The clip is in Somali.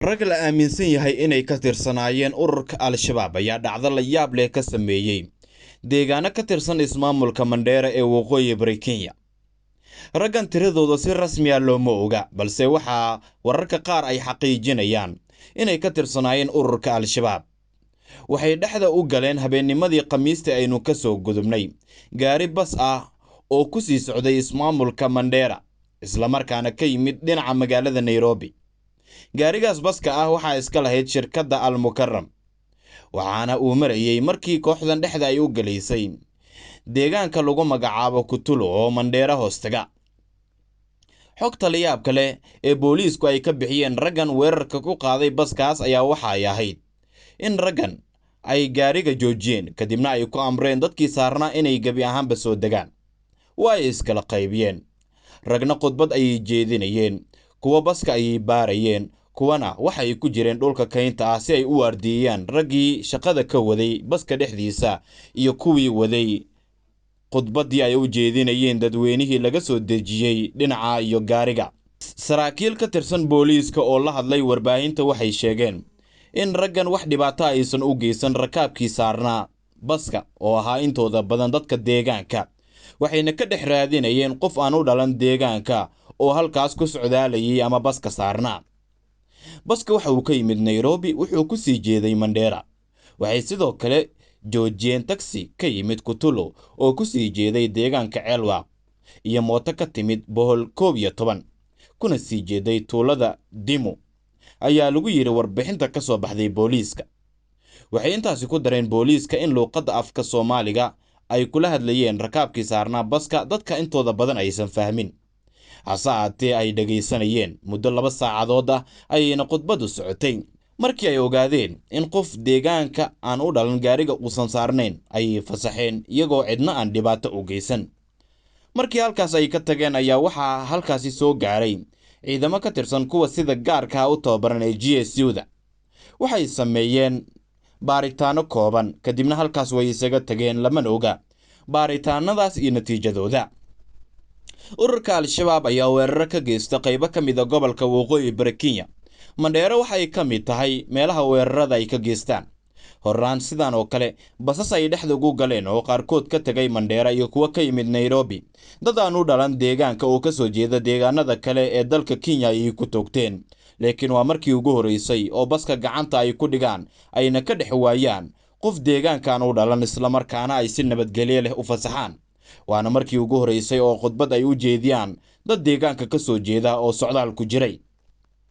rag la aaminsan yahay inay ka tirsanaayeen ururka Al-Shabaab ayaa dhacdo la yaab leh ka sameeyay deegaano ka tirsan ismaamulka Mandera ee waqooyi bari Kenya. Raggan tiradooda si rasmi ah looma oga, balse waxa wararka qaar ay xaqiijinayaan inay ka tirsanaayeen ururka Al-Shabaab. Waxay dhexda u galeen habeennimadii Khamiista aynu ka soo gudubnay gaari bas ah oo ku sii socday ismaamulka Mandera, isla markaana ka yimid dhinaca magaalada Nairobi. gaarigaas baska ah waxaa iska lahayd shirkadda Al-Mukarram, waxaana uu marayay markii kooxdan dhexda ay u galaysay deegaanka lagu magacaabo Kutulo oo Mandera hoostaga. xogta la yaabka leh ee booliisku ay ka bixiyeen raggan weerarka ku qaaday baskaas ayaa waxa ay ahayd in raggan ay gaariga joojiyeen kadibna ay ku amreen dadkii saarnaa inay gebi ahaanba soo degaan. waa ay iskala qaybiyeen, ragna khudbad ayay jeedinayeen, kuwa baska ayay baarayeen, kuwana waxay ku jireen dhulka kaynta ah si ay u waardiiyaan raggii shaqada ka waday baska dhexdiisa iyo kuwii waday khudbaddii ay u jeedinayeen dadweynihii laga soo dejiyey dhinaca iyo gaariga. saraakiil ka tirsan booliiska oo la hadlay warbaahinta waxay sheegeen in raggan wax dhibaato aysan u geysan rakaabkii saarnaa baska oo ahaa intooda badan dadka deegaanka, waxayna ka dhex raadinayeen qof aan u dhalan deegaanka oo halkaas ku socdaalayay ama baska saarnaa. baska waxa uu ka yimid Nairobi wuxuu ku sii jeeday Mandera. waxay sidoo kale joojiyeen taksi ka yimid Kutulo oo ku sii jeeday deegaanka Ceelwa iyo mooto ka timid Bohol 11 kuna sii jeeday tuulada Dimo, ayaa lagu yiri warbixinta ka soo baxday booliiska. waxay intaasi ku dareen booliiska in luuqadda afka Soomaaliga ay kula hadlayeen rakaabkii saarnaa baska dadka intooda badan aysan fahmin, hase ahaatee ay dhagaysanayeen muddo 2 saacadood ah ayayna khudbadu socotay. markii ay ogaadeen in qof deegaanka aan u dhalan gaariga uusan saarnayn ayay fasaxeen iyagoo cidna aan dhibaato u geysan. markii halkaas ay ka tageen ayaa waxaa halkaasi soo gaaray ciidamo ka tirsan kuwa sida gaarka u tababaran ee GSU-da. waxay sameeyeen baaritaano kooban kadibna halkaas way isaga tageen, lamana oga baaritaanadaas iyo natiijadooda. ururka Al-Shabaab ayaa weeraro ka geysta qaybo ka mid ah gobolka waqooyi bari Kenya. Mandera waxay ka mid tahay meelaha weerarada ay ka geystaan. horaan sidan oo kale basas ay dhexda ugu galeen oo qaarkood ka tagay Mandera iyo kuwa ka yimid Nairobi, dad aan u dhalan deegaanka oo ka soo jeeda deegaanada kale ee dalka Kenya ay ku toogteen. laakiin waa markii ugu horeysay oo baska gacanta ay ku dhigaan ayna ka dhex waayaan qof deegaankan u dhalan isla markaana ay si nabadgelyo leh u fasaxaan. waana markii ugu horeysay oo khudbad ay u jeediyaan dad deegaanka ka soo jeeda oo socdaal ku jiray.